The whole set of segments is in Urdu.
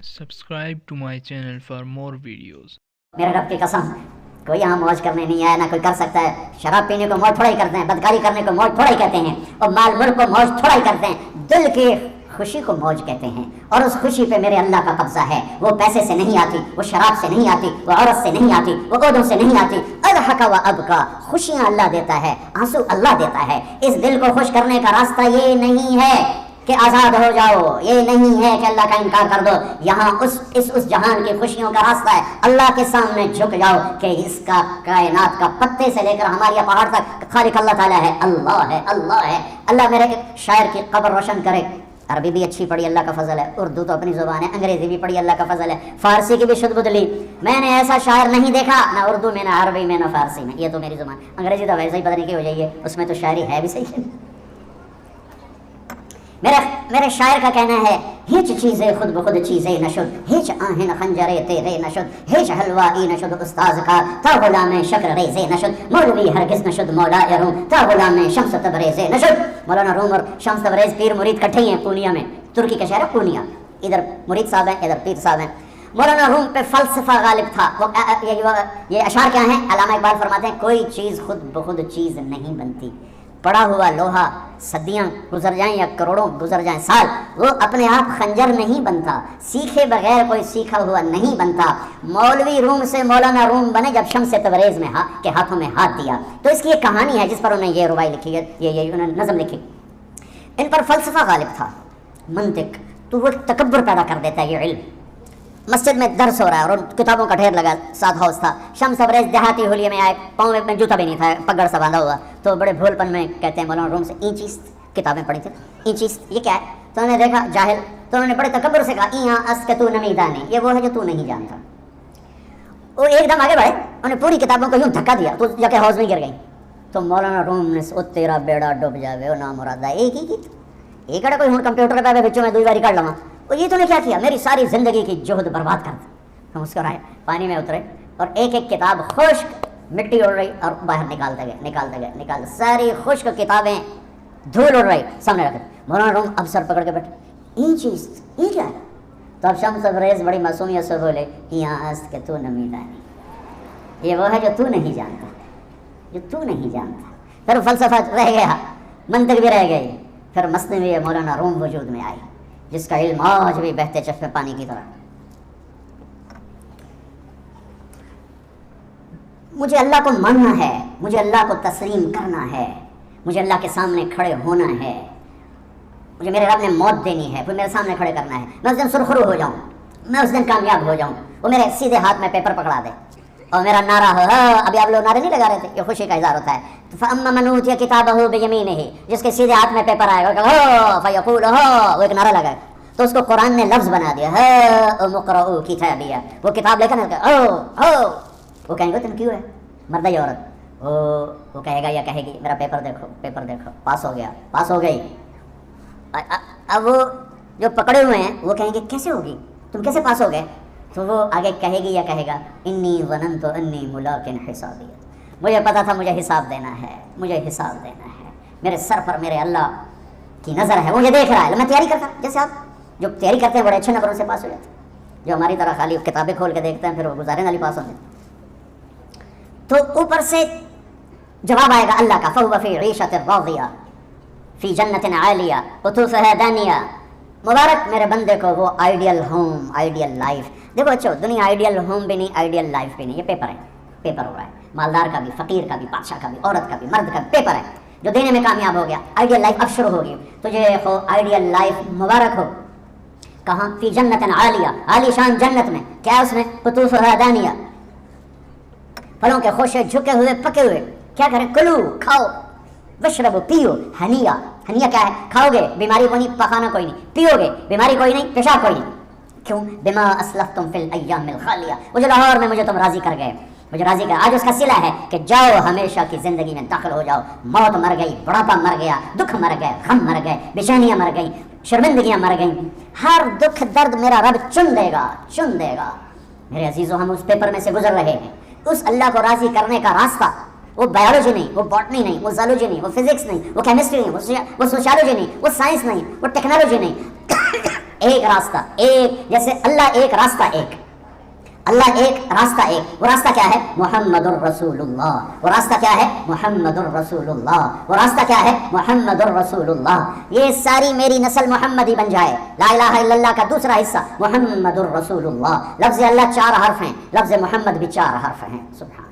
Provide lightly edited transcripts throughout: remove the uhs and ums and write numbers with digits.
Subscribe to my channel for more videos. میرے رب کی قسم کوئی یہاں موج کرنے نہیں آیا، نہ کوئی کر سکتا ہے۔ شراب پینے کو موج تھوڑا ہی کرتے ہیں، بدکاری کرنے کو موج تھوڑا ہی کہتے ہیں، اور مال ملک کو موج تھوڑا ہی کرتے ہیں۔ دل کی خوشی کو موج کہتے ہیں، اور اس خوشی پہ میرے اللہ کا قبضہ ہے۔ وہ پیسے سے نہیں آتی، وہ شراب سے نہیں آتی، وہ عورت سے نہیں آتی، وہ عہدوں سے نہیں آتی۔ اضحک و ابکا، خوشیاں اللہ دیتا ہے، آنسو اللہ دیتا ہے۔ اس دل کو خوش کرنے کا راستہ یہ نہیں ہے کہ آزاد ہو جاؤ، یہ نہیں ہے کہ اللہ کا انکار کر دو۔ یہاں اس جہان کی خوشیوں کا راستہ ہے اللہ کے سامنے جھک جاؤ کہ اس کا کائنات کا پتے سے لے کر ہمارے پہاڑ تک خالق اللہ تعالیٰ ہے، اللہ ہے، اللہ ہے۔ اللہ میرے شاعر کی قبر روشن کرے۔ عربی بھی اچھی پڑھی، اللہ کا فضل ہے، اردو تو اپنی زبان ہے، انگریزی بھی پڑھی، اللہ کا فضل ہے، فارسی کی بھی شد بدلی۔ میں نے ایسا شاعر نہیں دیکھا، نہ اردو میں، نہ عربی میں، نہ فارسی میں، یہ تو میری زبان۔ انگریزی تو ویسے ہی پتہ نہیں کی ہو جائیے، اس میں تو شاعری ہے بھی صحیح ہے۔ میرے شاعر کا کہنا ہے، ہیچ چیزیں خود بخود چیزیں نشد، ہیچ آہن خنجرے تیرے نشد، ہیچ حلوائی نشد استاذ کا، تا غلام شکر ریزے نشد، مولوی ہرگز نشد مولا روم، تا غلام شمس تبریز نشد۔ مولانا روم اور شمس تبریز پیر مرید کٹھے ہی ہیں پورنیا میں، ترکی کا شہر ہے پورنیا، ادھر مرید صاحب ہیں، ادھر پیر صاحب ہیں۔ مولانا روم پہ فلسفہ غالب تھا۔ یہ اشعار کیا ہیں؟ علامہ اقبال فرماتے ہیں، کوئی چیز خود بخود چیز نہیں بنتی، پڑا ہوا لوہا صدیاں گزر جائیں یا کروڑوں گزر جائیں سال، وہ اپنے آپ خنجر نہیں بنتا، سیکھے بغیر کوئی سیکھا ہوا نہیں بنتا۔ مولوی روم سے مولانا روم بنے جب شمس تبریز میں کے ہاتھوں میں ہاتھ دیا۔ تو اس کی ایک کہانی ہے جس پر انہیں یہ ربائی لکھی ہے، یہ انہوں نے نظم لکھی۔ ان پر فلسفہ غالب تھا، منطق، تو وہ تکبر پیدا کر دیتا ہے یہ علم۔ مسجد میں درس ہو رہا ہے اور کتابوں کا ڈھیر لگا، ساتھ ہاؤس تھا۔ شمس تبریز دیہاتی ہولیے میں آئے، پاؤں میں جوتا بھی نہیں تھا، پگڑ سا باندھا ہوا، تو بڑے بھول پن میں کہتے ہیں مولانا روم سے، اینچیس کتابیں پڑھی تھیں، اینچیس یہ کیا ہے؟ تو انہوں نے دیکھا جاہل، تو انہوں نے بڑے تکبر سے کہا، ایاں اس کے تو نمیدانی، یہ وہ ہے جو تو نہیں جانتا۔ وہ ایک دم آگے بڑھے، انہوں نے پوری کتابوں کو یوں دھکا دیا تو جا کے حوض میں گر گئی۔ تو مولانا روم نے او تیرا بیڑا ڈوب جاوے او نام مراد ہے، ایک ہی کی ایک کوئی ہوں کمپیوٹر پہ بچوں میں دوئی باری کر لواں، اور یہ تو نے کیا کیا؟ میری ساری زندگی کی جہد برباد کر دی۔ ہم اس کو رائے پانی میں اترے اور ایک ایک کتاب خشک مٹی اڑ رہی اور باہر نکالتے گئے ساری خشک کتابیں دھول اڑ رہی سامنے رکھ۔ مولانا روم اب سر پکڑ کے بیٹھے، یہ چیز یہ کیا ہے؟ تو اب شمس تبریز بڑی معصومیت سے بولے، یہاں است کہ تو نمیدانی، یہ وہ ہے جو تو نہیں جانتا، جو تو نہیں جانتا۔ پھر فلسفہ رہ گیا، منطق بھی رہ گئی، پھر مثنوی مولانا روم وجود میں آئی جس کا علم آج بھی بہتے چشمے پانی کی طرح۔ مجھے اللہ کو ماننا ہے، مجھے اللہ کو تسلیم کرنا ہے، مجھے اللہ کے سامنے کھڑے ہونا ہے، مجھے میرے رب نے موت دینی ہے، پھر میرے سامنے کھڑے کرنا ہے، میں اس دن سرخرو ہو جاؤں، میں اس دن کامیاب ہو جاؤں، وہ میرے سیدھے ہاتھ میں پیپر پکڑا دے اور میرا نعرہ ہو۔ ابھی آپ لوگ نعرے نہیں لگا رہے تھے، یہ خوشی کا اظہار ہوتا ہے۔ فَأَمَّا مَنْ أُوتِيَ كِتَابَهُ بِيَمِينِهِ، جس کے سیدھے ہاتھ میں پیپر آئے گا، فَيَقُولُ وہ ایک نعرہ لگائے، تو اس کو قرآن نے لفظ بنا دیا، اقرؤوا کتابیہ، وہ کتاب لے کر وہ کہیں گے تم کیوں ہے مرد یا عورت، وہ کہے گا یا کہے گی میرا پیپر دیکھو، پاس ہو گیا، پاس ہو گئی۔ اب وہ جو پکڑے ہوئے ہیں وہ کہیں گے کیسے ہوگی، تم کیسے پاس ہو گئے؟ تو وہ آگے کہے گی یا کہے گا، انی ظننت انی ملاق حسابی، مجھے پتا تھا مجھے حساب دینا ہے، مجھے حساب دینا ہے، میرے سر پر میرے اللہ کی نظر ہے، مجھے دیکھ رہا ہے۔ میں تیاری کرتا، جیسے آپ جو تیاری کرتے ہیں بڑے اچھے نمبروں سے پاس ہو جاتے ہیں، جو ہماری طرح خالی کتابیں کھول کے دیکھتے ہیں پھر وہ گزارے والی پاس ہوتے ہیں۔ تو اوپر سے جواب آئے گا اللہ کا، فَهُوَ فِي عِيشَةٍ رَاضِيَةٍ فِي جَنَّةٍ عَالِيَةٍ قُطُوفُهَا دَانِيَةٍ۔ مبارک میرے بندے کو وہ آئیڈیل ہوم، آئیڈیل لائف۔ دیکھو اچھا، دنیا آئیڈیل ہوم بھی نہیں، آئیڈیل لائف بھی نہیں، یہ پیپر ہے، پیپر ہو رہا ہے، مالدار کا بھی، فقیر کا بھی، بادشاہ کا بھی، عورت کا بھی، مرد کا بھی پیپر ہے۔ جو دینے میں کامیاب ہو گیا، آئیڈیل لائف اب شروع ہوگی، تجھے ہو آئیڈیل لائف مبارک ہو۔ کہاں؟ فی جنت عالیہ، عالی شان جنت میں، کیا اس میں؟ قطوفها دانیہ، پھلوں کے خوشے جھکے ہوئے پکے ہوئے، کیا کریں؟ کلو، کھاؤ، وشربو، پیو، ہنیا، ہنیا کیا ہے؟ کھاؤ گے بیماری کوئی نہیں، پخانا کوئی نہیں، پیو گے بیماری کوئی نہیں، پیشاب کوئی نہیں۔ کیوں؟ بما اسلفتم فی الایام الخالیہ، وہ جو لاہور میں مجھے تم راضی کر گئے، مجھے راضی کر، آج اس کا صلہ ہے کہ جاؤ ہمیشہ کی زندگی میں داخل ہو جاؤ۔ موت مر گئی، بڑھاپا مر گیا، دکھ مر گئے، غم مر گئے، بےچینیاں مر گئیں، شرمندگیاں مر گئیں، ہر دکھ درد میرا رب چن دے گا، چن دے گا۔ میرے عزیزو، ہم اس پیپر میں سے گزر رہے ہیں، اس اللہ کو راضی کرنے کا راستہ، وہ بایولوجی نہیں، وہ باٹنی نہیں، وہ زالوجی نہیں، وہ فزکس نہیں، وہ کیمسٹری نہیں، وہ سوشیالوجی نہیں، وہ سائنس نہیں، وہ ٹیکنالوجی نہیں، ایک راستہ ایک، جیسے اللہ ایک راستہ ایک، اللہ ایک راستہ ایک، وہ راستہ کیا ہے؟ محمد الرسول اللہ، وہ راستہ کیا ہے؟ محمد الرسول اللہ، وہ راستہ کیا ہے؟ محمد الرسول اللہ۔ یہ ساری میری نسل محمدی بن جائے۔ لا الہ الا اللہ کا دوسرا حصہ محمد الرسول اللہ۔ لفظ اللہ 4 حرف ہیں، لفظ محمد بھی 4 حرف ہیں، سبحان اللہ۔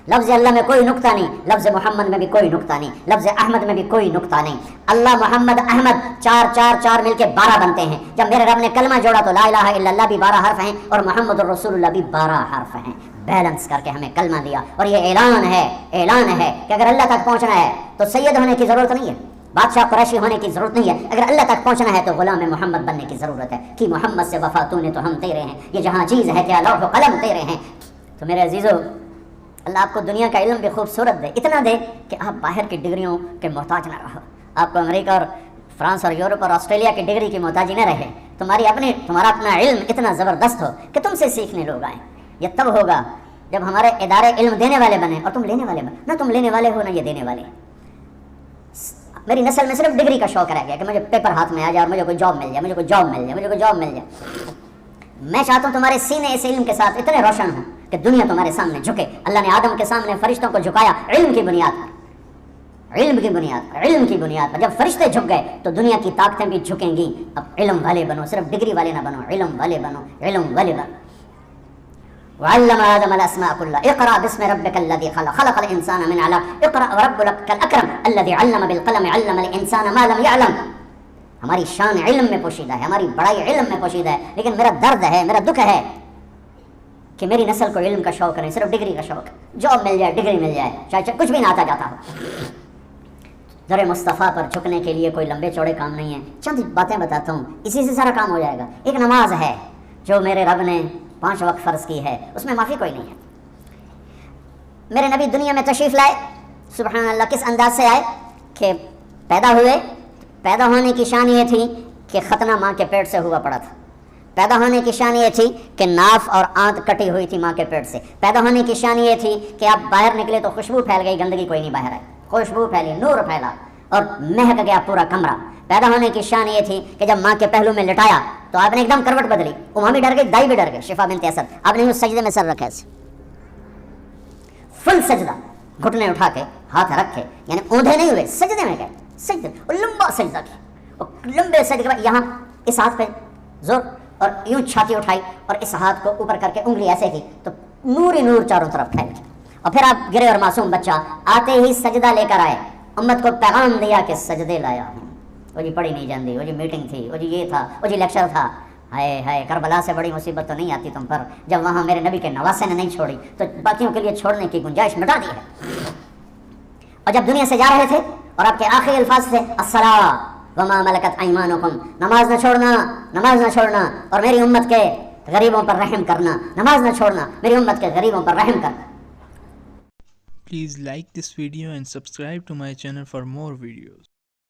لفظ اللہ میں کوئی نقطہ نہیں، لفظ محمد میں بھی کوئی نقطہ نہیں، لفظ احمد میں بھی کوئی نقطہ نہیں۔ اللہ محمد احمد 4 4 4 مل کے 12 بنتے ہیں۔ جب میرے رب نے کلمہ جوڑا تو لا الہ الا اللہ بھی 12 حرف ہیں اور محمد الرسول اللہ بھی 12 حرف ہیں۔ بیلنس کر کے ہمیں کلمہ دیا، اور یہ اعلان ہے کہ اگر اللہ تک پہنچنا ہے تو سید ہونے کی ضرورت نہیں ہے، بادشاہ قریشی ہونے کی ضرورت نہیں ہے۔ اگر اللہ تک پہنچنا ہے تو غلام محمد بننے کی ضرورت ہے کہ محمد سے وفا تو نے تو ہم تیرے ہیں، یہ جہاں چیز ہے کیا لوح و قلم تیرے ہیں۔ تو میرے عزیزو، اللہ آپ کو دنیا کا علم بھی خوبصورت دے، اتنا دے کہ آپ باہر کی ڈگریوں کے محتاج نہ رہو، آپ کو امریکہ اور فرانس اور یورپ اور آسٹریلیا کی ڈگری کی محتاجی نہ رہے، تمہارا اپنا علم اتنا زبردست ہو کہ تم سے سیکھنے لوگ آئیں۔ یہ تب ہوگا جب ہمارے ادارے علم دینے والے بنے اور تم لینے والے بنے، نہ تم لینے والے ہو نہ یہ دینے والے۔ میری نسل میں صرف ڈگری کا شوق رہ گیا کہ مجھے پیپر ہاتھ میں آ جائے اور مجھے کوئی جاب مل جائے، مجھے کوئی جاب مل جائے، مجھے کوئی جاب مل جائے۔ میں چاہتا ہوں تمہارے سینے اس علم کے ساتھ اتنے روشن ہوں کہ دنیا تمہارے سامنے جھکے۔ اللہ نے آدم کے سامنے فرشتوں کو جھکایا علم کی بنیاد پر، علم کی بنیاد پر۔ جب فرشتے جھک گئے تو دنیا کی طاقتیں بھی جھکیں گی۔ اب علم والے بنو، صرف ڈگری والے نہ بنو، علم والے بنو، علم والے بنو۔ وعلم آدم الاسماء كلها اقرأ باسم ربك الذي خلق خلق الانسان من علق اقرأ وربك الاكرم الذي علم بالقلم علم الانسان ما لم يعلم۔ ہماری شان علم میں پوشیدہ ہے، ہماری بڑائی علم میں پوشیدہ ہے، لیکن میرا درد ہے، میرا دکھ ہے کہ میری نسل کو علم کا شوق نہیں، صرف ڈگری کا شوق، جاب مل جائے، ڈگری مل جائے، چاہے کچھ بھی نہ آتا جاتا ہو۔ در مصطفیٰ پر جھکنے کے لیے کوئی لمبے چوڑے کام نہیں ہے، چند باتیں بتاتا ہوں، اسی سے سارا کام ہو جائے گا۔ ایک نماز ہے جو میرے رب نے 5 وقت فرض کی ہے، اس میں معافی کوئی نہیں ہے۔ میرے نبی دنیا میں تشریف لائے، سبحان اللہ، کس انداز سے آئے کہ پیدا ہونے کی شان یہ تھی کہ ختنہ ماں کے پیٹ سے ہوا پڑا تھا، پیدا ہونے کی شان یہ تھی کہ ناف اور آنت کٹی ہوئی تھی ماں کے پیٹ سے، پیدا ہونے کی شان یہ تھی کہ آپ باہر نکلے تو خوشبو پھیل گئی، گندگی کوئی نہیں باہر آئی، خوشبو پھیلی، نور پھیلا اور مہک گیا پورا کمرہ۔ پیدا ہونے کی شان یہ تھی کہ جب ماں کے پہلو میں لٹایا تو آپ نے ایک دم کروٹ بدلی، ماں بھی ڈر گئی، دائی بھی ڈر گئی، شفا بنت اسد، آپ نے اس سجدے میں سر رکھا ایسے فل سجدہ، گھٹنے اٹھا کے ہاتھ رکھے، یعنی اوندھے نہیں ہوئے، سجدے میں گئے، سجدے اور لمبا سجدہ کیا، اور لمبے سجدے کے بعد یہاں اس ہاتھ پہ زور اور یوں چھاتی اٹھائی اور اس ہاتھ کو اوپر کر کے انگلی ایسے کی تو نور ہی نور چاروں طرف پھیل گیا، اور پھر آپ گرے اور معصوم بچہ آتے ہی سجدہ لے کر آئے، امت کو پیغام دیا کہ سجدے لایا ہوں۔ وہ جی پڑھی نہیں جاندی، وہ جی میٹنگ تھی، وہ جی یہ تھا، وہ جی لیکچر تھا، ہائے ہائے کربلا سے بڑی مصیبت تو نہیں آتی تم پر جب وہاں میرے نبی کے نواسے نے نہیں چھوڑی تو باقیوں کے لیے چھوڑنے کی گنجائش مٹا دی ہے۔ اور جب دنیا سے جا رہے تھے اور آپ کے آخری الفاظ تھے الصلاۃ وما ملکت ایمانکم، نماز نہ چھوڑنا اور میری امت کے غریبوں پر رحم کرنا، نماز نہ چھوڑنا، میری امت کے غریبوں پر رحم کرنا۔ Please like this video and subscribe to my channel for more videos.